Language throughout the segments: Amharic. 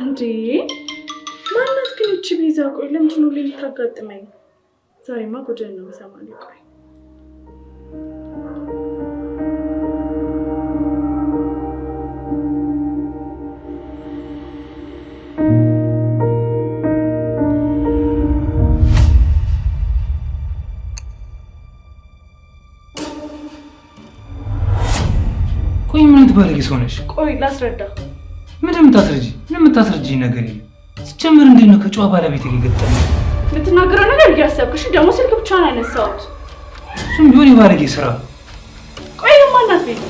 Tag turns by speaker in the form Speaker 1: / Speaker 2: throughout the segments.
Speaker 1: እንዴ ማናት ግን እቺ ቤዛ? ቆይ ለምንድን ነው ልታጋጥመኝ? ዛሬማ ጉድን ነው ሰማኝ። ቆይ
Speaker 2: ቆይ ምን ትባለጊ ሰውነሽ?
Speaker 1: ቆይ ላስረዳ።
Speaker 2: ምን የምታስረጂኝ ነገር የለም። ስጨምር እንዴት ነው ከጨዋ ባለቤት የገጠመኝ?
Speaker 1: የምትናገረው ነገር እያሰብክሽ ደግሞ ስልክ ብቻ ነው ያነሳሁት።
Speaker 2: እሱም ቢሆን የባለጌ ስራ።
Speaker 1: ቆይ ማናት ቤት?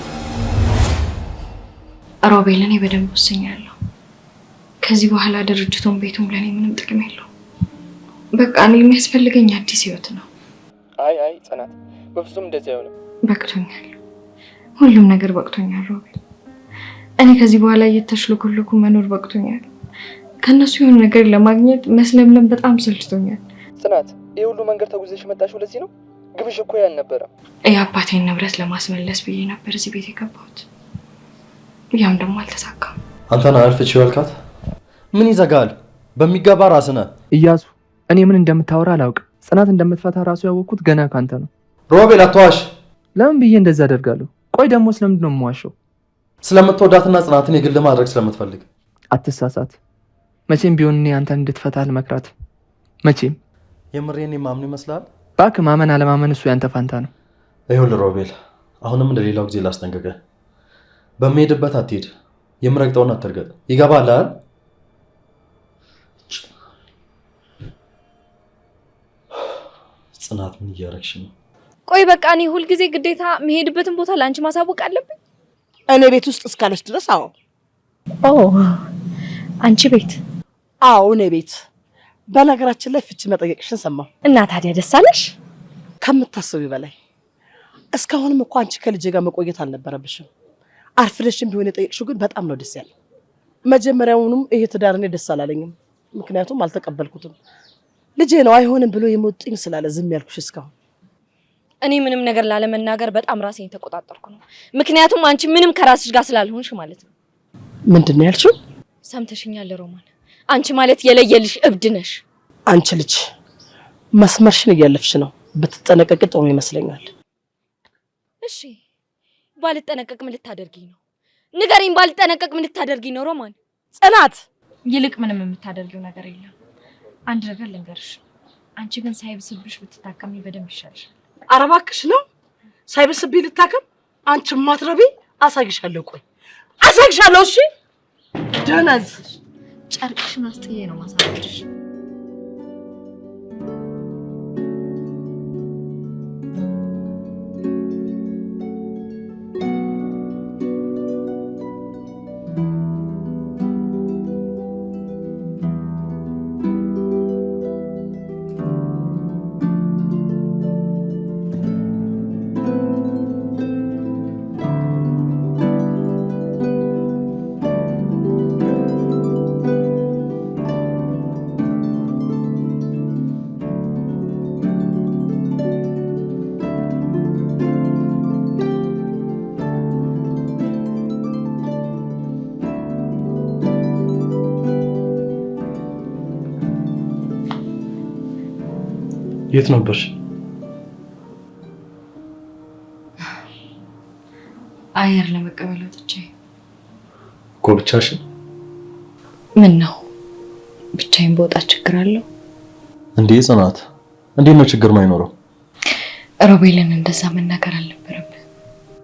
Speaker 3: ሮቤል፣ እኔ በደንብ ወስኛለሁ። ከዚህ በኋላ ድርጅቱን ቤቱም ለኔ ምንም ጥቅም የለውም። በቃ እኔ የሚያስፈልገኝ አዲስ ህይወት ነው።
Speaker 4: አይ ጽናት፣ በፍጹም እንደዚህ አይሆንም።
Speaker 3: በቅቶኛል፣ ሁሉም ነገር በቅቶኛል ሮቤል። እኔ ከዚህ በኋላ እየተሽለኮለኩ መኖር በቅቶኛል። ከነሱ የሆነ ነገር ለማግኘት መስለምለም በጣም ሰልችቶኛል።
Speaker 4: ጽናት፣ ይሄ ሁሉ መንገድ ተጉዘሽ መጣሽው ለዚህ ነው? ግብሽ እኮ ያን ነበረ።
Speaker 3: የአባቴን ንብረት ለማስመለስ ብዬ ነበር እዚህ ቤት የገባሁት። ያም ደግሞ አልተሳካም።
Speaker 5: አንተና አልፍቺው ያልካት ምን ይዘጋል? በሚገባ ራስህ ነህ
Speaker 6: እያሱ። እኔ ምን እንደምታወራ አላውቅም። ጽናት እንደምትፈታ ራሱ ያወቅኩት ገና ካንተ ነው።
Speaker 5: ሮቤል አትዋሽ።
Speaker 6: ለምን ብዬ እንደዛ አደርጋለሁ? ቆይ ደግሞ ስለምንድን ነው የምዋሸው?
Speaker 5: ስለምትወዳትና ጽናትን የግል ማድረግ ስለምትፈልግ።
Speaker 6: አትሳሳት። መቼም ቢሆን እኔ አንተን እንድትፈታ አልመክራት። መቼም።
Speaker 5: የምሬን የማምን ይመስላል?
Speaker 6: እባክህ ማመን አለማመን እሱ ያንተ ፋንታ ነው።
Speaker 5: ይኸውልህ ሮቤል፣ አሁንም እንደሌላው ጊዜ ላስጠንቅቅህ። በሚሄድበት አትሄድ፣ የምረግጠውን አትርገጥ። ይገባል አይደል? ጽናት ምን እያረግሽ ነው?
Speaker 3: ቆይ በቃ እኔ ሁልጊዜ ግዴታ የሚሄድበትን ቦታ ለአንቺ ማሳወቅ አለብኝ?
Speaker 7: እኔ ቤት ውስጥ እስካለች ድረስ አዎ።
Speaker 3: አንቺ ቤት?
Speaker 7: አዎ እኔ ቤት። በነገራችን ላይ ፍቺ መጠየቅሽን ሰማሁ
Speaker 3: እና ታዲያ ደስ አለሽ?
Speaker 7: ከምታስቢው በላይ። እስካሁንም እኮ አንቺ ከልጄ ጋር መቆየት አልነበረብሽም። አርፍደሽም ቢሆን የጠየቅሽው ግን በጣም ነው ደስ ያለው። መጀመሪያውንም ይሄ ትዳር እኔ ደስ አላለኝም፣ ምክንያቱም አልተቀበልኩትም። ልጄ ነው አይሆንም ብሎ የሞጥኝ ስላለ ዝም ያልኩሽ እስካሁን።
Speaker 3: እኔ ምንም ነገር ላለመናገር በጣም ራሴን ተቆጣጣርኩ ነው። ምክንያቱም አንቺ ምንም ከራስሽ ጋር ስላልሆንሽ ማለት ነው።
Speaker 7: ምንድን ነው ያልሽው?
Speaker 3: ሰምተሽኛል ሮማን፣ አንቺ ማለት የለየልሽ እብድ ነሽ።
Speaker 7: አንቺ ልጅ መስመርሽን እያለፍሽ ነው። ብትጠነቀቂ ጥሩ ይመስለኛል።
Speaker 3: እሺ ባልጠነቀቅ ምን ልታደርጊኝ ነው? ንገሪኝ፣ ባልጠነቀቅ ምን ልታደርጊኝ ነው ሮማን?
Speaker 7: ጽናት፣
Speaker 3: ይልቅ ምንም የምታደርጊው ነገር የለም። አንድ ነገር ልንገርሽ፣ አንቺ ግን ሳይብስብሽ ብትታከሚ በደንብ ይሻልሻል።
Speaker 7: ኧረ እባክሽ ነው ሳይብስብኝ ልታከም? አንቺ ማትረቢ አሳይሻለሁ። ቆይ አሳይሻለሁ። እሺ ደነዝ
Speaker 3: ጨርቅሽን አስጥዬ ነው ማሳየሽ።
Speaker 5: የት ነበርሽ?
Speaker 3: አየር ለመቀበል ወጥቼ።
Speaker 5: እኮ ብቻሽን?
Speaker 3: ምን ነው ብቻዬን በወጣ ችግር አለው
Speaker 5: እንዴ? ጽናት፣ እንዴት ነው ችግር ማይኖረው?
Speaker 3: ሮቤልን እንደዛ መናገር አልነበረብህ።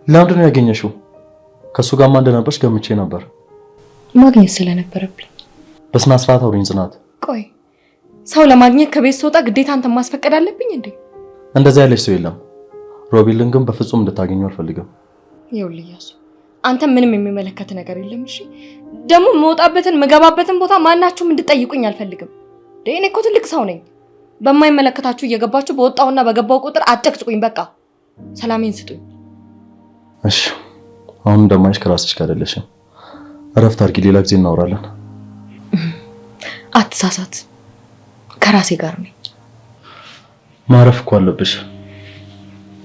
Speaker 5: ለምንድን ነው ያገኘሽው? ከሱ ጋርማ እንደነበርሽ ገምቼ ነበር።
Speaker 3: ማግኘት ስለነበረብኝ።
Speaker 5: በስነ ስርዓት አውሪኝ ጽናት።
Speaker 3: ቆይ ሰው ለማግኘት ከቤት ስወጣ ግዴታ አንተን ማስፈቀድ አለብኝ እንዴ?
Speaker 5: እንደዛ ያለሽ ሰው የለም። ሮቤልን ግን በፍጹም እንድታገኘው አልፈልግም።
Speaker 3: ይኸውልህ እያሱ፣ አንተ ምንም የሚመለከት ነገር የለም። እሺ ደግሞ የምወጣበትን የምገባበትን ቦታ ማናችሁም እንድጠይቁኝ አልፈልግም። እኔ እኮ ትልቅ ሰው ነኝ። በማይመለከታችሁ እየገባችሁ በወጣውና በገባው ቁጥር አጨቅጭቁኝ። በቃ ሰላሜን ስጡኝ።
Speaker 5: እሺ አሁን እንደማይሽ ከራስሽ ጋር አይደለሽም። እረፍት አድርጊ፣ ሌላ ጊዜ እናወራለን።
Speaker 3: አትሳሳት፣ ከራሴ ጋር ነኝ።
Speaker 5: ማረፍ እኮ አለብሽ።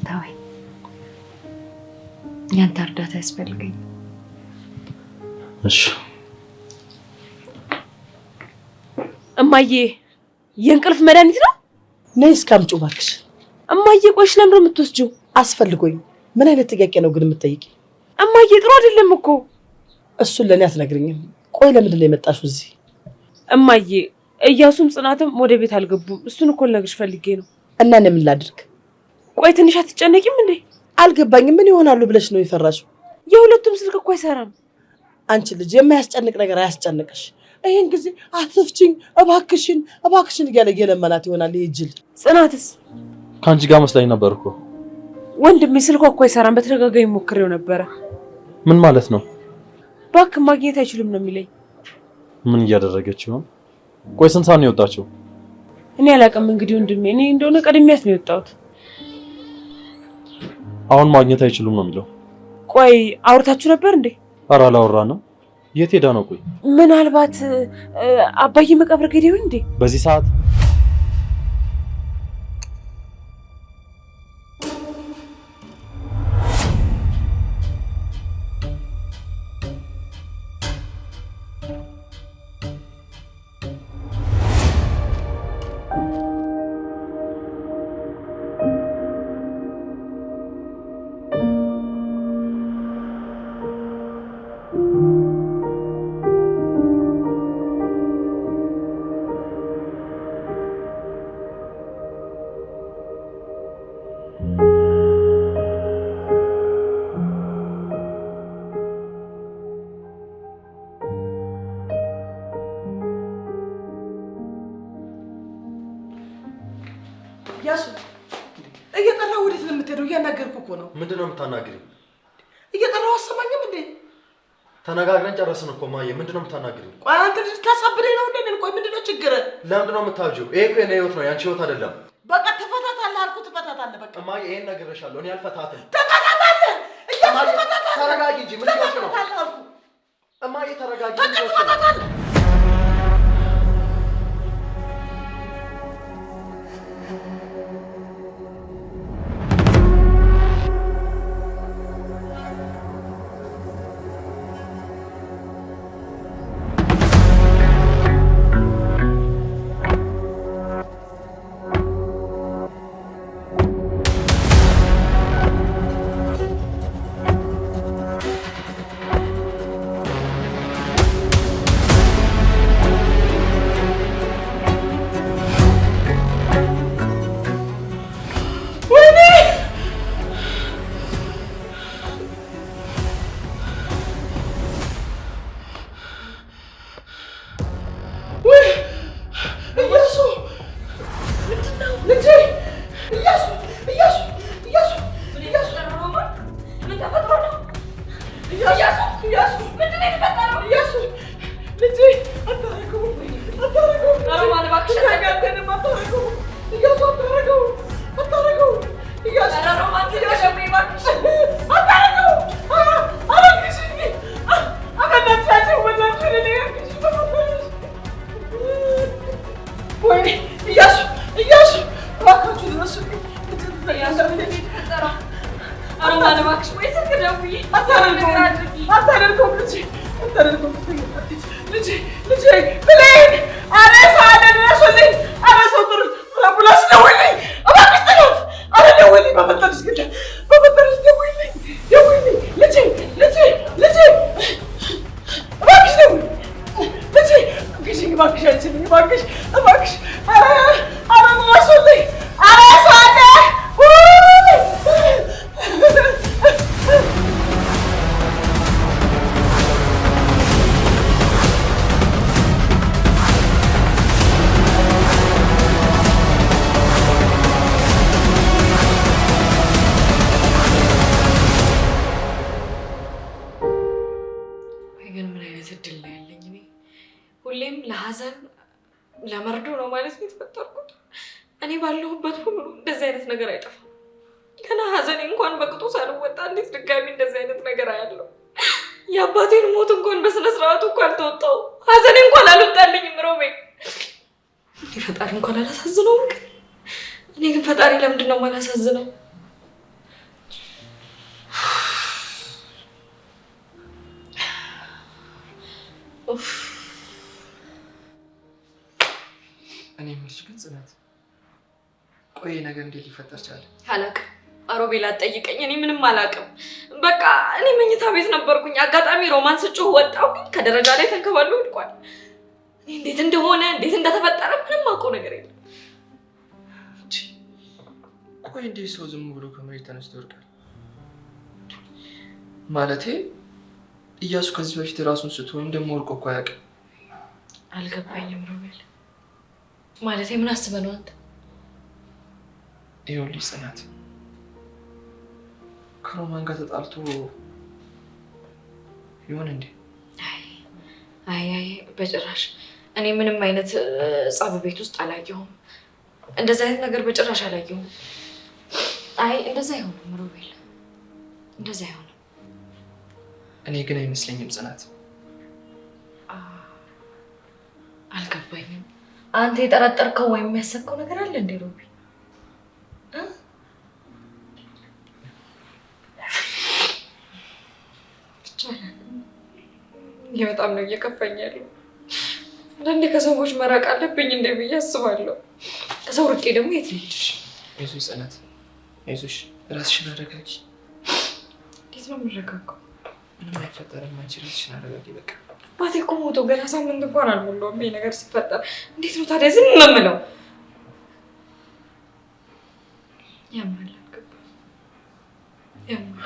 Speaker 3: ተወኝ፣ ያንተ እርዳታ ያስፈልገኝ።
Speaker 5: እሺ
Speaker 8: እማዬ የእንቅልፍ መድኃኒት ነው?
Speaker 7: ነይ እስካምጪ እባክሽ።
Speaker 8: እማዬ ቆይሽ ለምንድን ነው የምትወስጂው?
Speaker 7: አስፈልጎኝ። ምን አይነት ጥያቄ ነው ግን የምትጠይቂ?
Speaker 8: እማዬ ጥሩ አይደለም እኮ።
Speaker 7: እሱን ለእኔ አትነግሪኝም። ቆይ ለምንድን ነው የመጣሽው እዚህ?
Speaker 8: እማዬ እያሱም ጽናትም ወደ ቤት አልገቡም። እሱን እኮ ልነግርሽ ፈልጌ ነው።
Speaker 7: እና እኔ ምን ላድርግ?
Speaker 8: ቆይ ትንሽ አትጨነቂም እንዴ?
Speaker 7: አልገባኝም። ምን ይሆናሉ ብለሽ ነው የፈራሽው?
Speaker 8: የሁለቱም ስልክ እኮ አይሰራም።
Speaker 7: አንቺ ልጅ የማያስጨንቅ ነገር አያስጨንቅሽ። ይሄን ጊዜ አትፍቺኝ እባክሽን እባክሽን እያለ እየለመናት ይሆናል ይሄ ጅል።
Speaker 8: ጽናትስ?
Speaker 5: ከአንቺ ጋር መስላኝ ነበር እኮ።
Speaker 8: ወንድሜ ስልኳ እኮ አይሰራም። በተደጋጋሚ ሞክሬው ነበረ።
Speaker 5: ምን ማለት ነው?
Speaker 8: እባክህ ማግኘት አይችልም ነው የሚለኝ።
Speaker 5: ምን እያደረገች ይሆን? ቆይ ስንት ሰዓት ነው የወጣችው?
Speaker 8: እኔ አላውቅም። እንግዲህ ወንድሜ እኔ እንደሆነ ቀድሜያት ነው የወጣሁት።
Speaker 5: አሁን ማግኘት አይችሉም ነው የሚለው።
Speaker 8: ቆይ አውርታችሁ ነበር እንዴ?
Speaker 5: ኧረ አላወራንም። የት ሄዳ ነው? ቆይ
Speaker 8: ምናልባት አባዬ መቃብር ሄደ ይሆን እንዴ?
Speaker 5: በዚህ ሰዓት?
Speaker 7: ያሱ እየጠራሁ ወዴት ነው የምትሄደው? እያናገርኩ እኮ ነው።
Speaker 5: ምንድን ነው የምታናግሪው?
Speaker 7: እየጠራሁ አሰማኝም እንዴ?
Speaker 5: ተነጋግረን ጨረስን እኮ ማየ። ምንድን ነው የምታናግሪው?
Speaker 7: ቆይ አንተ ልታሳብደኝ ነው እንዴ? ቆይ ምንድን ነው ችግር?
Speaker 5: ለምንድን ነው የምታብጂው? ይሄ እኮ የኔ ህይወት ነው፣ ያንቺ ህይወት አይደለም።
Speaker 7: በቃ ትፈታታለህ አልኩህ፣ ትፈታታለህ። በቃ
Speaker 5: ማየ ይሄን ነግሬሻለሁ። እኔ አልፈታትም።
Speaker 7: ትፈታታለህ። እያሱ ትፈታታለህ።
Speaker 5: ተረጋጊ እንጂ ምን ይሆንሽ ነው? እማዬ ተረጋጊ።
Speaker 7: በቃ ትፈታታለህ።
Speaker 3: ሁሌም ለሐዘን ለመርዶ ነው ማለት ነው የተፈጠርኩት። እኔ ባለሁበት ሁሉ እንደዚህ አይነት ነገር አይጠፋም። ገና ሐዘኔ እንኳን በቅጡ ሳልወጣ እንዴት ድጋሚ እንደዚህ አይነት ነገር አያለው? የአባቴን ሞት እንኳን በስነ ስርዓቱ እንኳን አልተወጣው። ሐዘኔ እንኳን አልወጣልኝም። ሮቤ እንዴ ፈጣሪ እንኳን አላሳዝነውም። እኔ ግን ፈጣሪ ለምንድን ነው የማላሳዝነው?
Speaker 6: እኔ የምልሽ ግን ጽናት፣ ቆይ ነገር እንዴት ሊፈጠር ቻለ?
Speaker 3: አላውቅም። ሮቤል አትጠይቀኝ፣ እኔ ምንም አላውቅም። በቃ እኔ መኝታ ቤት ነበርኩኝ። አጋጣሚ ሮማን ስጮህ ወጣሁኝ። ከደረጃ ላይ ተንከባሎ ወድቋል። እኔ እንዴት እንደሆነ እንዴት እንደተፈጠረ ምንም አውቀው ነገር የለም።
Speaker 6: ቆይ እንዴት ሰው ዝም ብሎ ከመሬት ተነስቶ ይወድቃል? ማለቴ እያሱ ከዚህ በፊት ራሱን ስቶ ወይም ደግሞ ወድቆ እኮ አያውቅም።
Speaker 3: አልገባኝም ሮቤል። ማለቴ ምን አስበህ ነው አንተ?
Speaker 6: ይኸውልሽ ጽናት፣ ከሮማን ጋር ተጣልቶ ይሆን እንዴ?
Speaker 3: አይ በጭራሽ። እኔ ምንም አይነት ጸብ ቤት ውስጥ አላየሁም። እንደዛ አይነት ነገር በጭራሽ አላየሁም። አይ እንደዛ አይሆንም ሮቤል፣ እንደዛ አይሆንም።
Speaker 6: እኔ ግን አይመስለኝም ጽናት።
Speaker 3: አልገባኝም። አንተ የጠረጠርከው ወይም የሚያሰብከው ነገር አለ እንዴ ሮቤል? ይህ በጣም ነው እየከፋኝ ያለው። አንዳንዴ ከሰዎች መራቅ አለብኝ እንደ ብዬ አስባለሁ። ከሰው ርቄ ደግሞ የት ልሄድሽ?
Speaker 6: አይዞሽ ጽናት፣ አይዞሽ፣ ራስሽን አረጋጊ።
Speaker 3: እንዴት ነው የምረጋጋው?
Speaker 6: ምንም አይፈጠርም። አንቺ ራስሽን አረጋጊ በቃ።
Speaker 3: አባቴ እኮ ሞቶ ገና ሳምንት እንኳን አልሞላውም። ይሄ ነገር ሲፈጠር እንዴት ነው ታዲያ ዝም የምለው? ያማል፣ አልገባም። ያማል።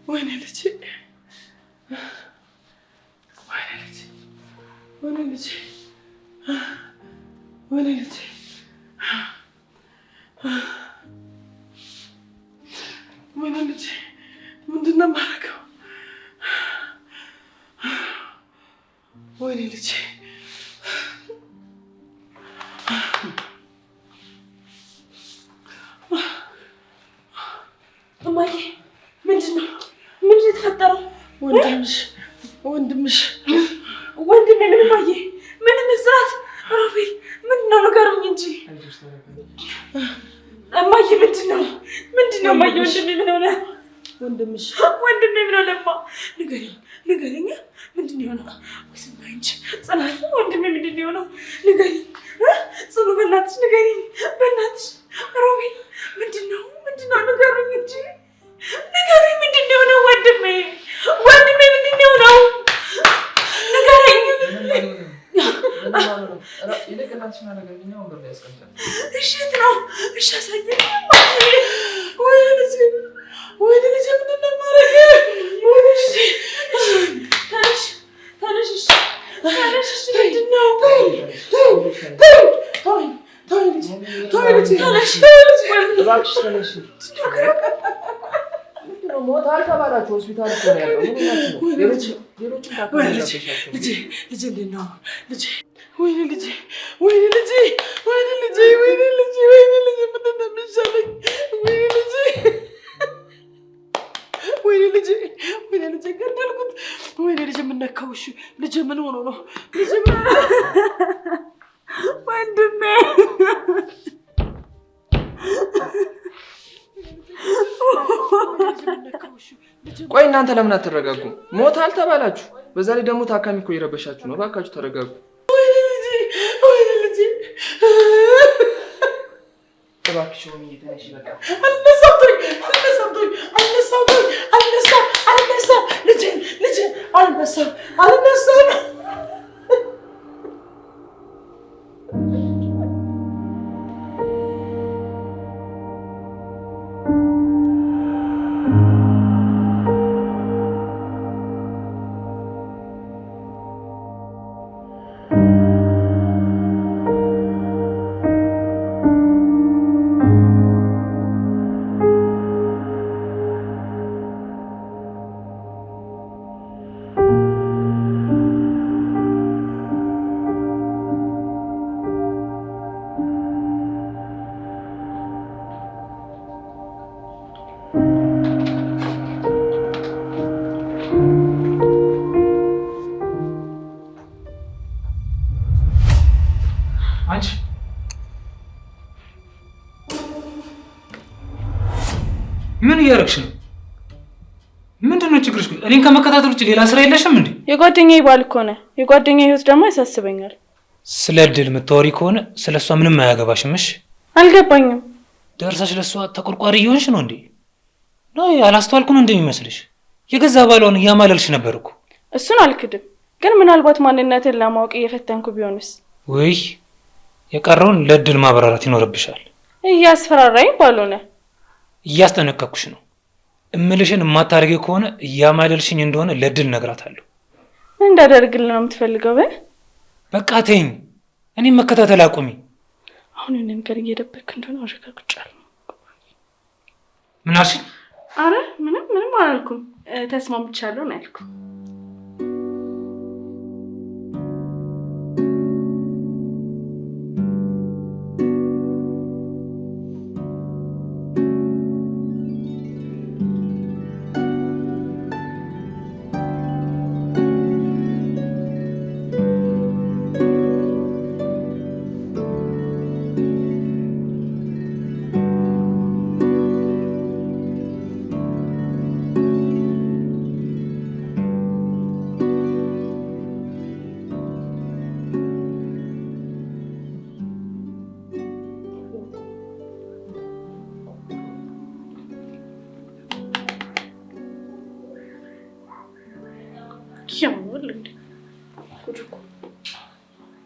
Speaker 7: ወይኔ ልጄ፣ ወይኔ ልጄ፣ ወይኔ ልጄ፣ ወይኔ ልጄ፣ ወይኔ ልጄ፣ ምንድን ነው የማደርገው? ወይኔ ልጄ፣ እማዬ፣ ምንድን ነው የተፈጠረው? ወንድምሽ ወንድሜ ምን እማዬ? ምን እንስራት? ሮቤል ምንድን ነው ንገሩኝ እንጂ እማዬ። ምንድን ነው እማዬ? ወንድሜ ምን ሆነ? ወንድሜ ምን ሆነማ? ንገሪኝ ምንድን ነው የሆነው? ስማ እንጂ ጽናት፣ ወንድሜ ምንድን ነው የሆነው? ንገሪኝ ጽኑ፣ በእናትሽ ንገሪኝ፣ በእናትሽ። ሮቤል ምንድን ነው ንገሩኝ እንጂ ንገሪኝ፣ ምንድን ነው የሆነው? ወንድሜ ምንድን ነው የሆነው? ንገሪኝ። እሺ የት ነው? እሺ አሳየኝ። ወይኔ ልጄ፣ ምንድን ነው የማደርገው? ወይኔ ልጄ፣ ተነሽ። እሺ ተነሽ። እሺ ምንድን ነው? ተወኝ ልጄ፣ ተነሽ።
Speaker 6: እባክሽ ተነሽ። ሞት አልተባላችሁ፣ ሆስፒታል እኮ ነው ያለው። ሌሎችም ታካሚዎች
Speaker 7: ልጄ እንዴት ነው ልጄ? ወይኔ ልጄ፣ ምንድን ነው የሚሻለኝ? ወይኔ ልጄ፣ ገደልኩት። ወይኔ ልጄ፣ ምን ነካው? እሺ ልጄ ምን ሆኖ ነው? ወንድሜ
Speaker 6: ቆይ እናንተ ለምን አትረጋጉም? ሞት አልተባላችሁ። በዛ ላይ ደግሞ ታካሚ እኮ እየረበሻችሁ ነው። እባካችሁ ተረጋጉ።
Speaker 7: ወይኔ ልጄ፣
Speaker 6: እባክሽ ሆኜ ተነሽ። በቃ
Speaker 7: አልነሳም። ልጄ አልነሳም።
Speaker 2: አንቺ ምን እያደረግሽ ነው? ምንድነው ችግርሽ? እኔን ከመከታተል ውጭ ሌላ ስራ የለሽም እንዴ?
Speaker 1: የጓደኛዬ ባል እኮ ነህ። የጓደኛዬ ህይወት ደግሞ ያሳስበኛል።
Speaker 2: ስለ እድል የምታወሪ ከሆነ ስለ እሷ ምንም አያገባሽም። እሺ
Speaker 1: አልገባኝም።
Speaker 2: ደርሰሽ ለእሷ ተቆርቋሪ እየሆንሽ ነው እንዴ? ነው ያላስተዋልኩ ነው እንደሚመስልሽ? የገዛ ባሏን እያማለልሽ ነበር እኮ።
Speaker 1: እሱን አልክድም፣ ግን ምናልባት ማንነትን ለማወቅ እየፈተንኩ ቢሆንስ?
Speaker 2: ወይ የቀረውን ለእድል ማብራራት ይኖርብሻል።
Speaker 1: እያስፈራራኝ ባልሆነ
Speaker 2: እያስጠነቀቅኩሽ ነው። እምልሽን የማታደርጊው ከሆነ እያማለልሽኝ እንደሆነ ለእድል እነግራታለሁ።
Speaker 1: ምን እንዳደርግልህ ነው የምትፈልገው?
Speaker 2: በቃ ተይኝ። እኔም መከታተል አቁሚ።
Speaker 1: አሁን የሆነ ነገር እየደበክ እንደሆነ አረጋግጫለሁ።
Speaker 2: ምን አልሽኝ?
Speaker 1: አረ ምንም አላልኩም። ተስማምቻለሁ ነው ያልኩት።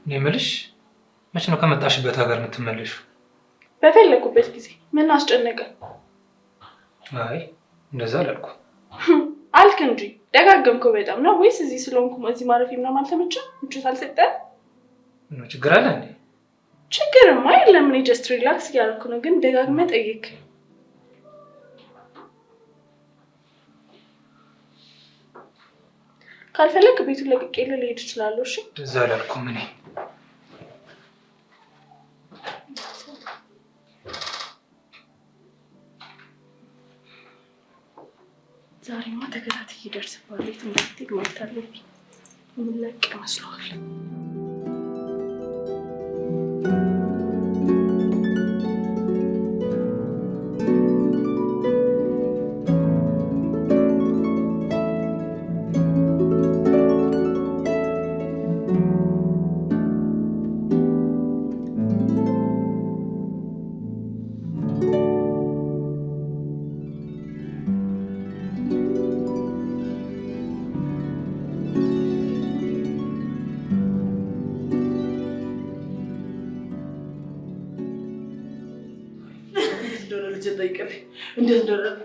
Speaker 2: እኔ የምልሽ መቼ ነው ከመጣሽበት ሀገር የምትመለሺው?
Speaker 1: በፈለኩበት ጊዜ። ምን አስጨነቀ?
Speaker 2: አይ እንደዛ አላልኩም።
Speaker 1: አልክ እንጂ ደጋገምከው በጣም ነው። ወይስ እዚህ ስለሆንኩ እዚህ ማረፊያ ምናምን አልተመቸም? ምቾት አልሰጠህም?
Speaker 2: ምን ችግር አለ እንዴ?
Speaker 1: ችግርማ የለም። እኔ ጀስት ሪላክስ እያደረኩ ነው። ግን ደጋግመህ ጠይቅ። ካልፈለክ ቤቱን ለቅቄ ልሄድ እችላለሁ። እሺ
Speaker 2: እንደዛ አላልኩም እኔ።
Speaker 1: ዛሬማ ተከታትዬ እደርስብሃለሁ። የት እንደምትሄድ ማየት አለብኝ። የምንለቅ መስሎሃል?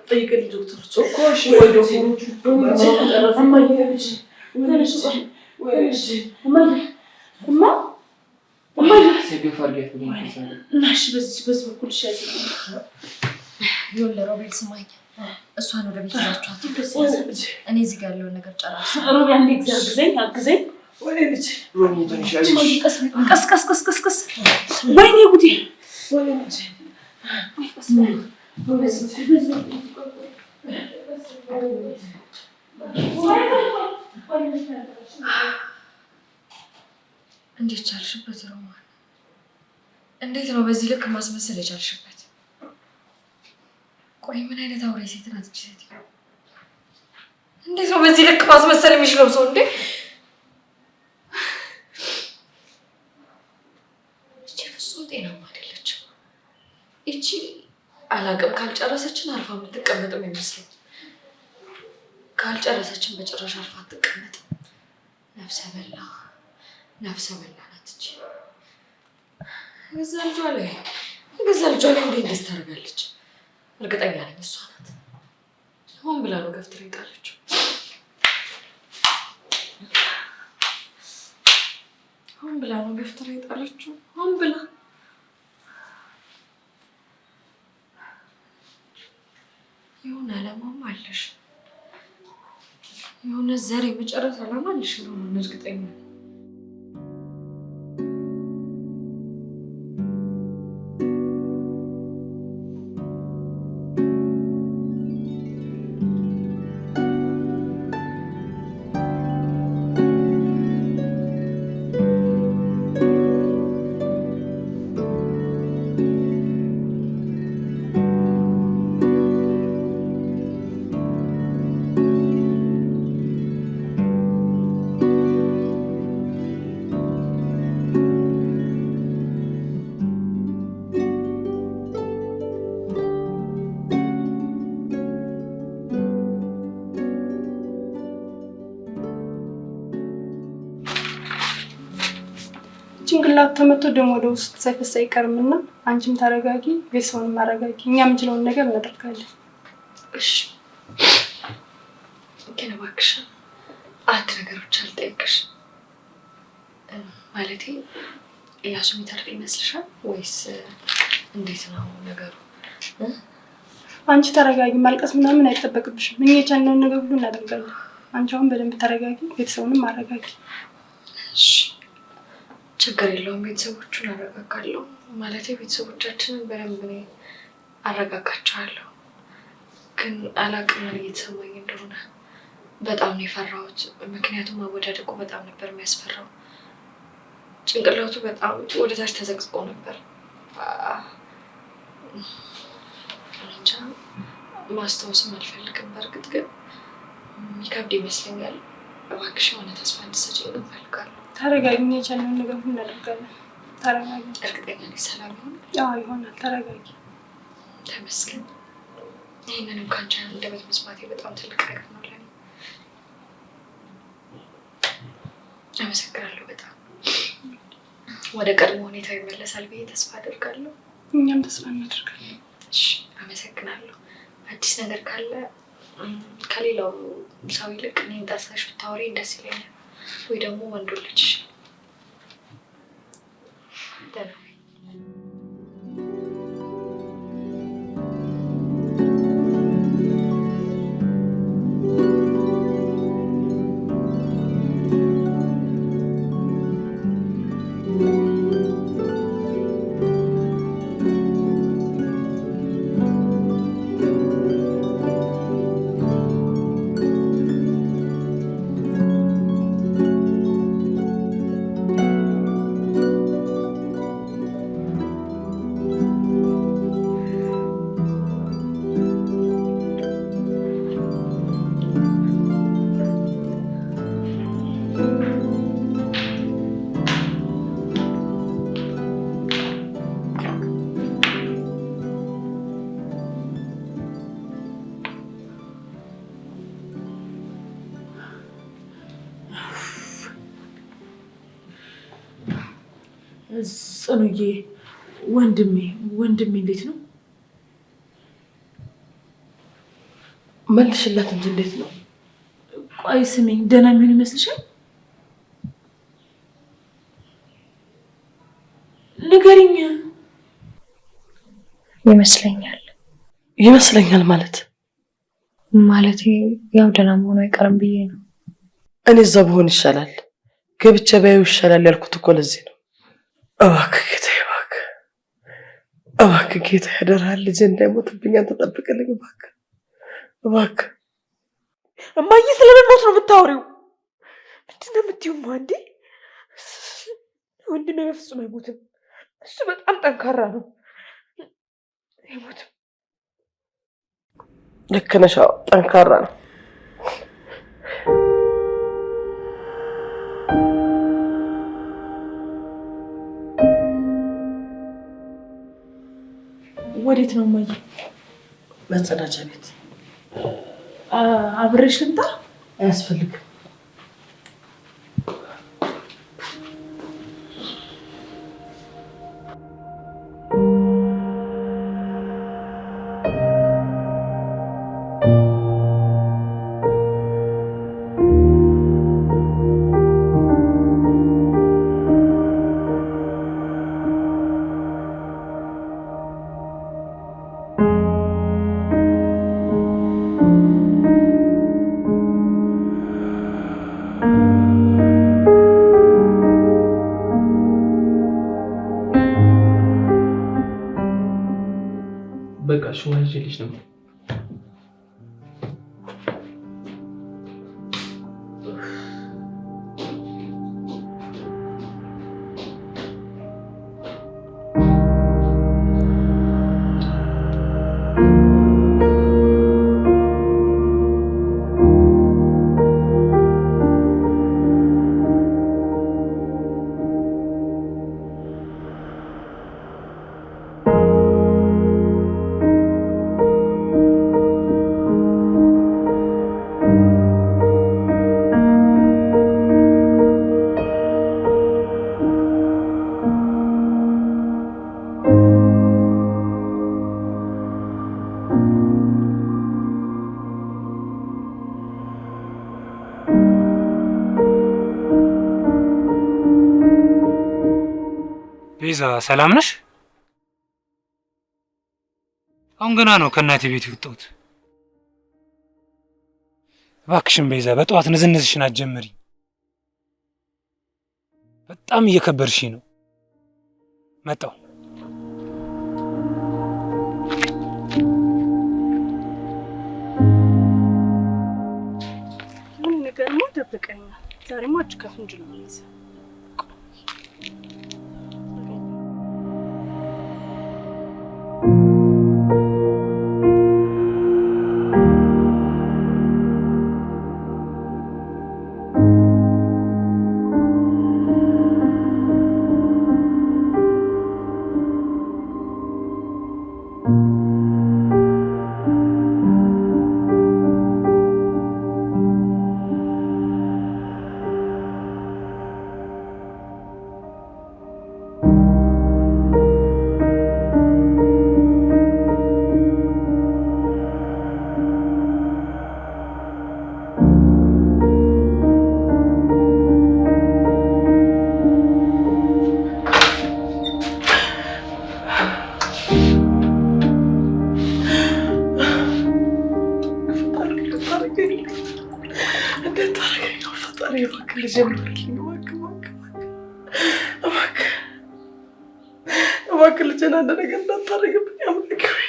Speaker 7: ጠይቅልኝ ዶክተር እኮ እሺ። ወይ ዶክተሮቹ
Speaker 3: ሮቤል ስማኝ፣ እሷን ወደ ቤት ይዛችኋት እኔ እዚህ ጋር ያለውን ነገር ጨራርሰ።
Speaker 1: ሮቤል አንዴ አግዘኝ። ቀስ። ወይኔ ጉዴ!
Speaker 3: እንዴት ቻልሽበት ሮማን? እንዴት ነው በዚህ ልክ ማስመሰል የቻልሽበት? ቆይ ምን አይነት አውሬ ሴት ናት እቺ ሴት? እንዴት ነው በዚህ ልክ ማስመሰል የሚችለው ሰው? እንዴ እቺ ፍጹም ጤናማ አይደለችም። እቺ አላቅም ካልጨረሰችን አርፋ የምትቀመጥም ይመስለኝ። ካልጨረሰችን በጭራሽ አርፋ አትቀመጥም። ነፍሰ በላ ናት እቺ። ገዛ ልጇ ላይ እንዴት እንደዚህ ታደርጋለች? እርግጠኛ ነኝ እሷ ናት። ሆን ብላ ነው ገፍትራ ይጣለችው። ሆን ብላ የሆነ ዓላማም አለሽ። የሆነ ዘር የመጨረስ ዓላማ አለሽ ነው እርግጠኛ ነኝ።
Speaker 1: ጭንቅላት ተመቶ ደም ወደ ውስጥ ሳይፈስ አይቀርምና አንቺም ታረጋጊ፣ ቤተሰቡንም አረጋጊ። እኛ የምንችለውን ነገር እናደርጋለን።
Speaker 3: እሺ ግን እባክሽ አንድ ነገሮች አልጠይቅሽ። ማለቴ እያሱ የሚተርፍ ይመስልሻል ወይስ እንዴት ነው ነገሩ?
Speaker 1: አንቺ ተረጋጊ፣ ማልቀስ ምናምን አይጠበቅብሽም። እኛ የቻልነውን ነገር ሁሉ እናደርጋለን። አንቺ አሁን በደንብ ተረጋጊ፣ ቤተሰቡንም አረጋጊ።
Speaker 3: እሺ ችግር የለውም፣ ቤተሰቦቹን አረጋጋለሁ። ማለቴ ቤተሰቦቻችንን በደንብ እኔ አረጋጋቸዋለሁ። ግን አላቅም ምን እየተሰማኝ እንደሆነ በጣም ነው የፈራሁት። ምክንያቱም አወዳደቁ በጣም ነበር የሚያስፈራው። ጭንቅላቱ በጣም ወደታች ተዘቅዝቆ ነበር። እንጃ ማስታወስም አልፈልግም። በእርግጥ ግን የሚከብድ ይመስለኛል። እባክሽ የሆነ ተስፋ እንድትሰጪኝ እፈልጋለሁ።
Speaker 1: ተረጋጊ፣ እኛ የቻልነውን ነገር ሁሉ እናደርጋለን። ተረጋጊ።
Speaker 3: እርግጠኛ ነኝ ሰላም ይሆን?
Speaker 1: አዎ ይሆናል። ተረጋጊ።
Speaker 3: ተመስገን። ይህንንም ከአንቺ አንደበት መስማቴ በጣም ትልቅ ነገር ነው ለእኔ። አመሰግናለሁ በጣም። ወደ ቀድሞ ሁኔታ ይመለሳል ብዬ ተስፋ አደርጋለሁ።
Speaker 1: እኛም ተስፋ እናደርጋለን።
Speaker 3: እሺ አመሰግናለሁ። አዲስ ነገር ካለ ከሌላው ሰው ይልቅ እኔን ጠርተሽ ብታወሪኝ ደስ ይለኛል። ወይ ደግሞ ወንዱ ልጅ ደህና
Speaker 8: ጽኑዬ ወንድሜ እንዴት ነው?
Speaker 7: መልሽላት እንጂ እንዴት ነው?
Speaker 8: ቆይ ስሚኝ፣ ደህና የሚሆን ይመስልሻል? ንገሪኝ።
Speaker 3: ይመስለኛል።
Speaker 7: ይመስለኛል ማለት
Speaker 3: ማለቴ ያው ደህና መሆኑ አይቀርም ብዬ ነው።
Speaker 7: እኔ እዛ ብሆን ይሻላል፣ ገብቼ ባየው ይሻላል ያልኩት እኮ ለዚህ ነው። እባክህ ጌታዬ፣ እባክህ ጌታዬ፣ ያደርሃል ልጄ እንዳይሞትብኝ አንተ ጠብቅልኝ እባክህ፣ እባክህ።
Speaker 8: እማዬ ስለምን ሞት ነው የምታወሪው? ምንድን ነው የምትይው? እንዴ ወንድሜ በፍጹም አይሞትም። እሱ በጣም ጠንካራ ነው፣ አይሞትም።
Speaker 7: ልክ ነሽ፣ ጠንካራ ነው።
Speaker 8: ወዴት ነው እማዬ?
Speaker 7: መጸዳጃ ቤት።
Speaker 8: አብሬሽ ልምጣ?
Speaker 7: አያስፈልግም።
Speaker 5: በቃ ሽዋ ይዤልሽ ነው።
Speaker 2: ቤዛ ሰላም ነሽ? አሁን ገና ነው ከእናቴ ቤት የወጣሁት። እባክሽን ቤዛ በጠዋት ንዝንዝሽን አትጀምሪ። በጣም እየከበርሽ ነው። መጣሁ።
Speaker 1: ምን ነገርማ ደብቀኛል። ዛሬማ እጅ ከፍንጅ ነው የሚይዘው።
Speaker 7: እባክህ ልጄን አንድ ነገር እንዳታደርግብኝ አምላኬ ሆይ።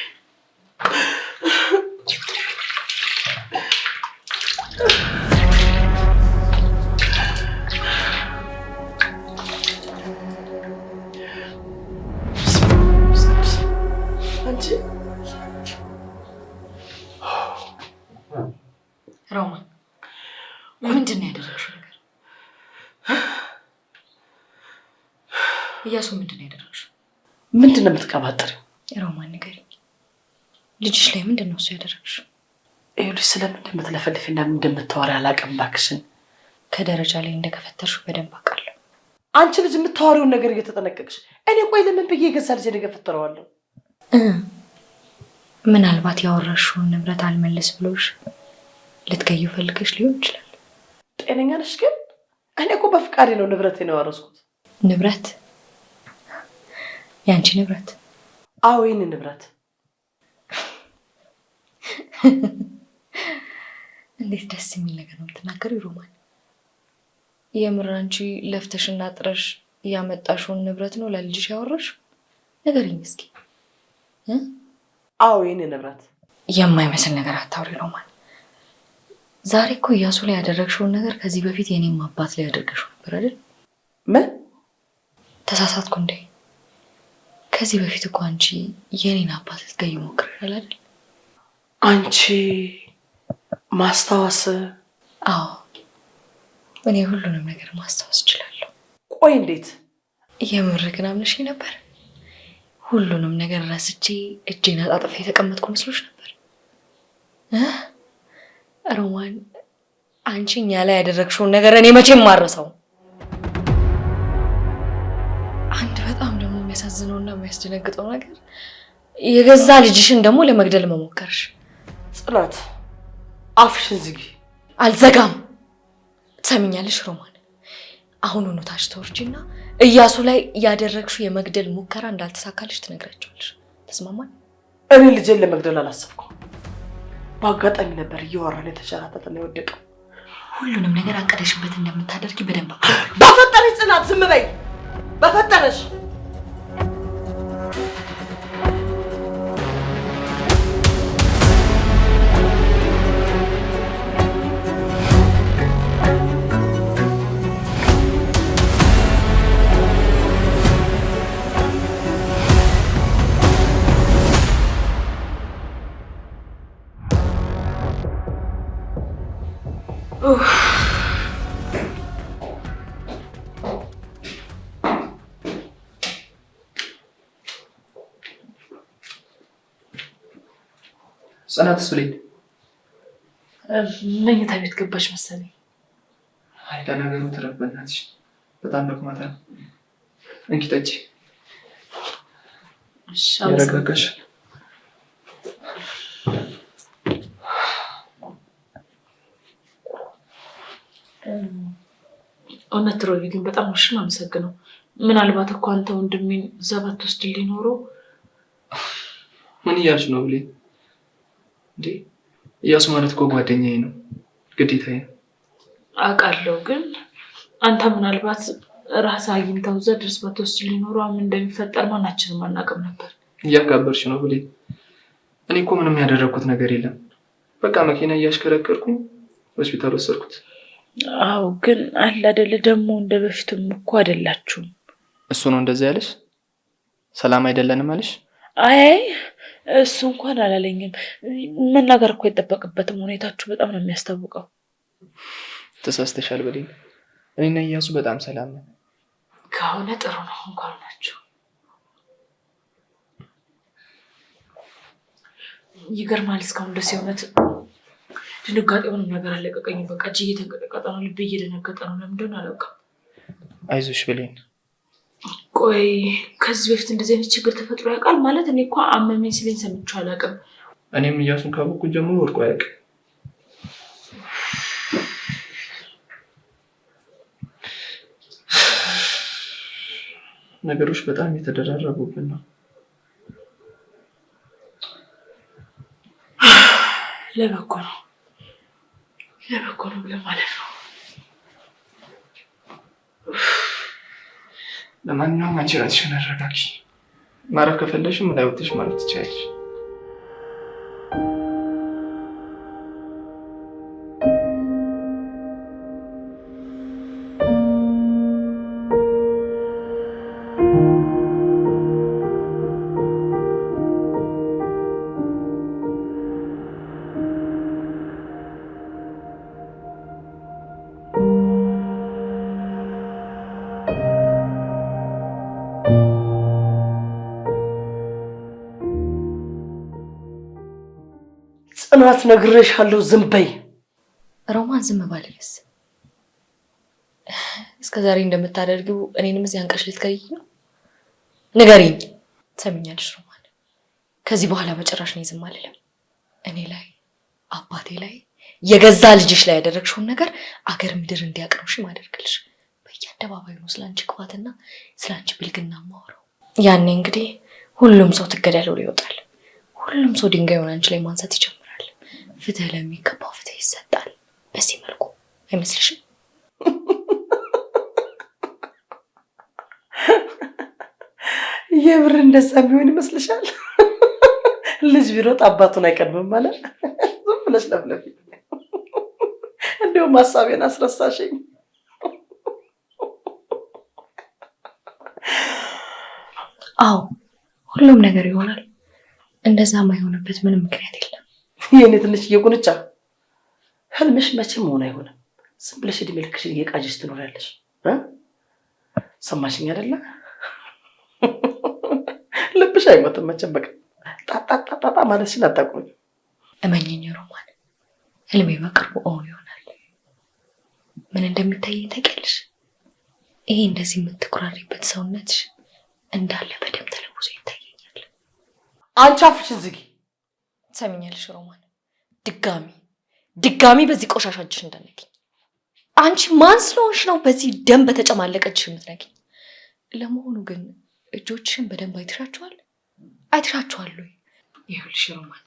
Speaker 7: አንቺ
Speaker 3: ሮማን ምንድን ነው ያደረግሽው ነገር? እያሱ ምንድን ነው ያደረግሽው?
Speaker 7: ምንድን ነው የምትቀባጥሪው?
Speaker 3: ሮማን ንገሪኝ፣ ልጅሽ ላይ ምንድን ነው እሱ ያደረግሽው?
Speaker 7: ይኸውልሽ ስለምን እንደምትለፈልፊና ምን እንደምታወሪ አላውቅም እባክሽን።
Speaker 3: ከደረጃ ላይ እንደከፈተርሽው በደንብ አውቃለሁ።
Speaker 7: አንቺ ልጅ የምታወሪውን ነገር እየተጠነቀቅሽ፣ እኔ ቆይ ለምን ብዬ የገዛ ልጅ እገፈትረዋለሁ?
Speaker 3: ምናልባት ያወራሽውን ንብረት አልመለስ ብሎሽ ልትገዩ ፈልገሽ ሊሆን ይችላል።
Speaker 7: ጤነኛ ነሽ ግን? እኔ እኮ በፍቃዴ ነው ንብረቴን ያወረስኩት።
Speaker 3: ንብረት? ያንቺ ንብረት?
Speaker 7: አዎ የኔ ንብረት።
Speaker 3: እንዴት ደስ የሚል ነገር ነው የምትናገሪው ሮማን። የምር አንቺ ለፍተሽና ጥረሽ ያመጣሽውን ንብረት ነው ለልጅሽ ያወራሽ? ንገሪኝ እስኪ።
Speaker 7: አዎ የኔ ንብረት።
Speaker 3: የማይመስል ነገር አታውሪ ሮማን። ዛሬ እኮ እያሱ ላይ ያደረግሽውን ነገር ከዚህ በፊት የኔም አባት ላይ ያደርገሽው ነበር አይደል?
Speaker 7: ምን?
Speaker 3: ተሳሳትኩ እንዴ? ከዚህ በፊት እኮ አንቺ የኔን አባት ልትገይ ሞክረሻል አይደል?
Speaker 7: አንቺ ማስታወስ?
Speaker 3: አዎ እኔ ሁሉንም ነገር ማስታወስ እችላለሁ።
Speaker 7: ቆይ እንዴት?
Speaker 3: የምር ግን አምነሽኝ ነበር? ሁሉንም ነገር ረስቼ እጄን አጣጥፌ የተቀመጥኩ መስሎሽ ነበር? ሮማን አንቺ እኛ ላይ ያደረግሽውን ነገር እኔ መቼም ማረሰው። አንድ በጣም ደግሞ የሚያሳዝነውና የሚያስደነግጠው ነገር የገዛ ልጅሽን ደግሞ ለመግደል መሞከርሽ።
Speaker 7: ጽናት አፍሽን ዝጊ።
Speaker 3: አልዘጋም። ትሰሚኛለሽ ሮማን? አሁኑኑ ታች ተወርጂና እያሱ ላይ ያደረግሽው የመግደል ሙከራ እንዳልተሳካልሽ ትነግራቸዋለሽ። ተስማማን?
Speaker 7: እኔ ልጄን ለመግደል አላሰብኩም። በአጋጣሚ ነበር እየወራን የተሸራተተና የወደቀው።
Speaker 3: ሁሉንም ነገር አቀደሽበት እንደምታደርጊ በደንብ
Speaker 7: በፈጠረሽ ጽናት ዝም በይ። በፈጠረሽ
Speaker 6: ጽናትስ ብሌን
Speaker 8: መኝታ ቤት ገባች መሰለኝ።
Speaker 6: አይ ለነገሩ ትረፍ በእናትሽ፣ በጣም ደክሟታል። እንኪ ጠጪ፣ ያረጋጋሻል።
Speaker 8: እውነት ሮቢ ግን በጣም ነው አመሰግነው። ምናልባት እኮ አንተ ወንድሜን ዘበት ውስጥ ሊኖሩ
Speaker 6: ምን እያልሽ ነው ብሌን? እንዴ እያሱ ማለት እኮ ጓደኛዬ ነው፣ ግዴታዬ ነው።
Speaker 8: አውቃለሁ፣ ግን አንተ ምናልባት ራስህ አግኝተው እዛ ድረስ በተወስድ ሊኖሩ ምን እንደሚፈጠር ማናችንም አናውቅም ነበር።
Speaker 6: እያጋበርሽ ነው ብሌን። እኔ እኮ ምንም ያደረግኩት ነገር የለም። በቃ መኪና እያሽከረከርኩኝ ሆስፒታል ወሰድኩት።
Speaker 8: አዎ፣ ግን አለ አይደለ ደግሞ እንደ በፊቱም እኮ አይደላችሁም።
Speaker 6: እሱ ነው እንደዚህ ያለሽ? ሰላም አይደለንም አለሽ?
Speaker 8: አይ እሱ እንኳን አላለኝም። መናገር እኮ አይጠበቅበትም። ሁኔታችሁ በጣም ነው የሚያስታውቀው።
Speaker 6: ተሳስተሻል ብሌን። እኔና እያሱ በጣም ሰላም ነን።
Speaker 8: ከሆነ ጥሩ ነው። እንኳን ናቸው። ይገርማል። እስካሁን ደስ የእውነት ድንጋጤ ምንም ነገር አለቀቀኝም። በቃ እጅ እየተንቀጠቀጠ ነው፣ ልቤ እየደነገጠ ነው። ለምን እንደሆነ አላውቅም።
Speaker 6: አይዞሽ ብሌን።
Speaker 8: ቆይ ከዚህ በፊት እንደዚህ አይነት ችግር ተፈጥሮ ያውቃል? ማለት እኔ እኮ አመመኝ ሲለኝ ሰምቼው አላውቅም።
Speaker 6: እኔም እያሱን ካወቅኩ ጀምሮ ወድቆ አያውቅም። ነገሮች በጣም የተደራረቡብን ነው።
Speaker 8: ለበጎ ነው ብለህ ማለት ነው።
Speaker 6: ለማንኛውም አንቺ ራስሽን አረጋጊ። ማረፍ ከፈለሽም ላይ ወጥተሽ ማለት ትችያለሽ።
Speaker 7: ጽናት ነግሬሻለሁ፣ ዝም በይ።
Speaker 3: ሮማን ዝም ባልልስ? እስከ ዛሬ እንደምታደርጊው እኔንም እዚህ አንቀሽ ልትገሪኝ ነው? ንገሪኝ። ትሰሚኛለሽ ሮማን፣ ከዚህ በኋላ በጭራሽ ነው ዝም አልልም። እኔ ላይ አባቴ ላይ የገዛ ልጅሽ ላይ ያደረግሽውን ነገር አገር ምድር እንዲያቀምሽ ማደርግልሽ። በየአደባባዩ ነው ስላንቺ ክፋትና ስላንቺ ብልግና ማወራው። ያኔ እንግዲህ ሁሉም ሰው ትገዳለው ይወጣል። ሁሉም ሰው ድንጋዩን አንቺ ላይ ማንሳት ይጀምራል። ፍትህ ለሚገባው ፍትህ ይሰጣል። በዚህ መልኩ አይመስልሽም?
Speaker 7: የብር እንደዛ ቢሆን ይመስልሻል? ልጅ ቢሮጥ አባቱን አይቀድምም ማለት ዝም ብለሽ ለፍለፊ። እንዲሁም ሀሳቤን አስረሳሽኝ።
Speaker 3: አዎ ሁሉም ነገር ይሆናል። እንደዛ ማይሆንበት ምንም ምክንያት የለም።
Speaker 7: የኔ ትንሽ እየቁንጫ ህልምሽ መቼም መሆን አይሆንም። ዝም ብለሽ እድሜ ልክሽን እየቃጀሽ ትኖሪያለሽ። ሰማሽኝ አይደለ? ልብሽ አይሞትም መቼም። በቃ ጣጣጣጣ ማለትሽን አታውቁም።
Speaker 3: እመኝኝ ሮማን፣ ህልሜ በቅርቡ እውን ይሆናል። ምን እንደሚታየኝ ታውቂያለሽ? ይሄ እንደዚህ የምትኩራሪበት ሰውነትሽ እንዳለ በደም ተለውሶ ይታየኛል።
Speaker 7: አንቺ አፍሽን ዝጊ።
Speaker 3: ትሰሚኛለሽ ሮማን? ድጋሚ በዚህ ቆሻሻ እጅሽ እንዳትነኪኝ። አንቺ ማን ስለሆንሽ ነው በዚህ ደም በተጨማለቀ እጅሽ የምትነኪኝ? ለመሆኑ ግን እጆችሽን በደንብ አይተሻቸዋል? አይተሻቸዋል ወይ? ይኸውልሽ ሮማን፣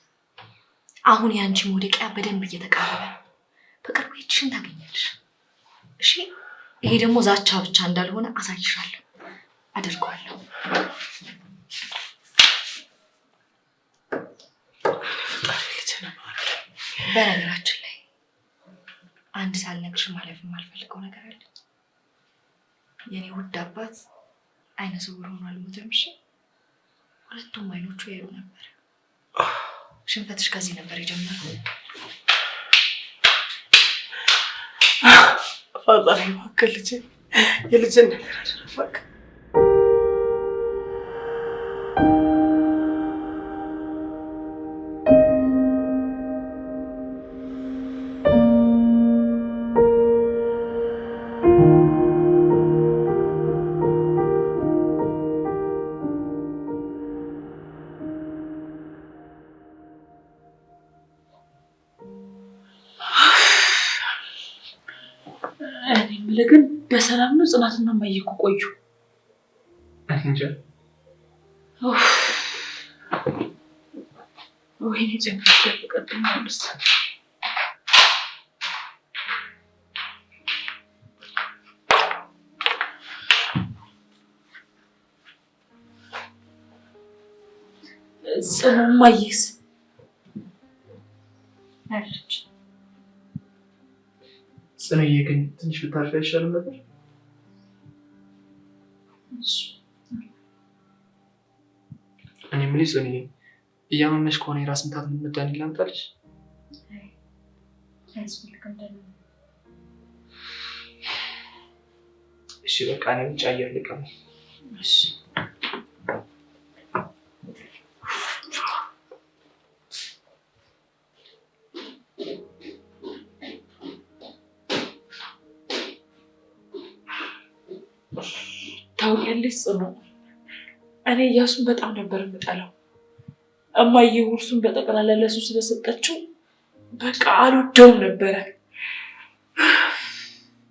Speaker 3: አሁን የአንቺ መውደቂያ በደንብ እየተቃረበ ነው። በቅርቡ እጅሽን ታገኛለሽ። እሺ? ይሄ ደግሞ ዛቻ ብቻ እንዳልሆነ አሳይሻለሁ፣ አደርገዋለሁ። በነገራችን ላይ አንድ ሳልነግርሽ ማለፍ የማልፈልገው ነገር አለ። የኔ ውድ አባት አይነ ስውር ሆኖ አልሞተም። እሺ? ሁለቱም አይኖቹ ያዩ ነበር። ሽንፈትሽ ከዚህ ነበር የጀመረው።
Speaker 7: ፈጣሪ እባክህ ልጄ፣ የልጄን ነገር አደረግ።
Speaker 8: ግን በሰላም ነው? ጽናትና ማየኩ ቆዩ?
Speaker 6: እንጃ።
Speaker 8: ወይኔ ጭንቀት ደብቀብኝ አሉስ። ጽኑማዬስ አለች።
Speaker 6: ጽኑዬ ግን ትንሽ ብታርፊ አይሻልም ነበር? እኔ የምልሽ ጽኑዬ፣ እያመመሽ ከሆነ የራስ ምታት መድኃኒት ላምጣልሽ? እሺ በቃ እኔ ውጭ አየር ልቀም።
Speaker 8: እሺ ታውቂያለሽ ጽኑ፣ እኔ እያሱን በጣም ነበር የምጠላው። እማዬ ውርሱን በጠቅላላ ለሱ ስለሰጠችው በቃ አልወደውም ነበረ።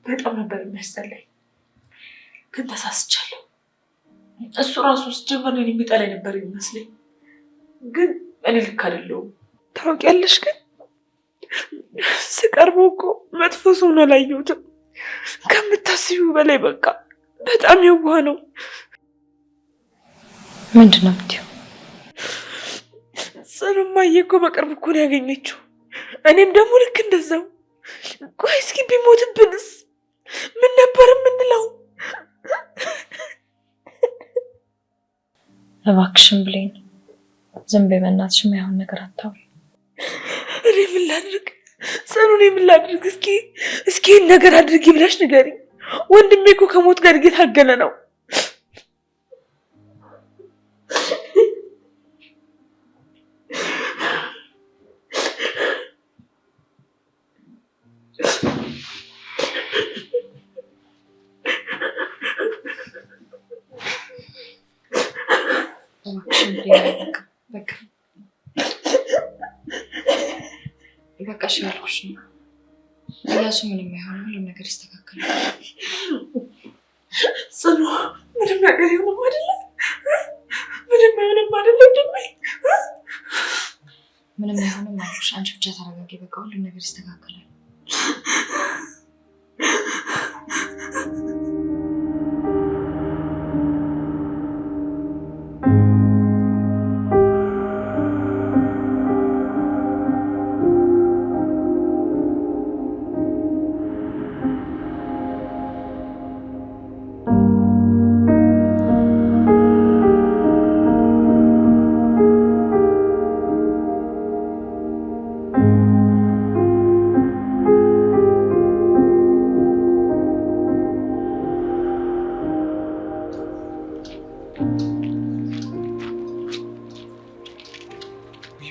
Speaker 8: በጣም ነበር የሚያስጠላኝ። ግን ተሳስቻለሁ። እሱ ራሱ ሲጀመር እኔን የሚጠላኝ ነበር የሚመስለኝ። ግን እኔ ልክ አይደለሁም። ታውቂያለሽ፣ ግን ስቀርበው እኮ መጥፎ ሰው ነው አላየሁትም። ከምታስቢው በላይ በቃ በጣም የዋህ ነው።
Speaker 3: ምንድን ነው የምትይው?
Speaker 8: ጽኑማዬ እኮ በቅርብ እኮ ነው ያገኘችው። እኔም ደግሞ ልክ እንደዛው። ቆይ እስኪ ቢሞትብንስ ምን ነበር የምንለው?
Speaker 3: እባክሽን ብሌን ዝም በይ በእናትሽ፣ የማይሆን ነገር አታውሪ።
Speaker 8: እኔ ምን ላድርግ ጽኑ፣ እኔ ምን ላድርግ? እስኪ ይህን ነገር አድርጊ ብለሽ ንገሪኝ። ወንድሜ እኮ ከሞት ጋር እየታገለ ነው።
Speaker 3: በቃ እሺ ያልኩሽ ነው። እያሱ ምንም አይሆንም፣ ሁሉም ነገር ይስተካከላል።
Speaker 8: ጽኑ ምንም ነገር ይሆንም አይደለ? ምንም አይሆንም አይደለ?
Speaker 3: ምንም አይሆንም አልኩሽ። አንቺ ብቻ ተረጋጊ። በቃ ሁሉም ነገር ይስተካከላል።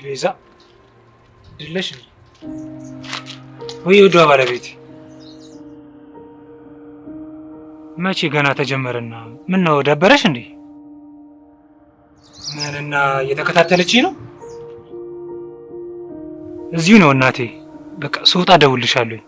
Speaker 2: ቤዛ ድለሽ ወይ? ወዷ ባለቤት መቼ ገና ተጀመረና ምን ነው ደበረሽ እንዴ? ምንና እየተከታተለችኝ ነው? እዚሁ ነው እናቴ። በቃ ስወጣ እደውልልሻለሁ።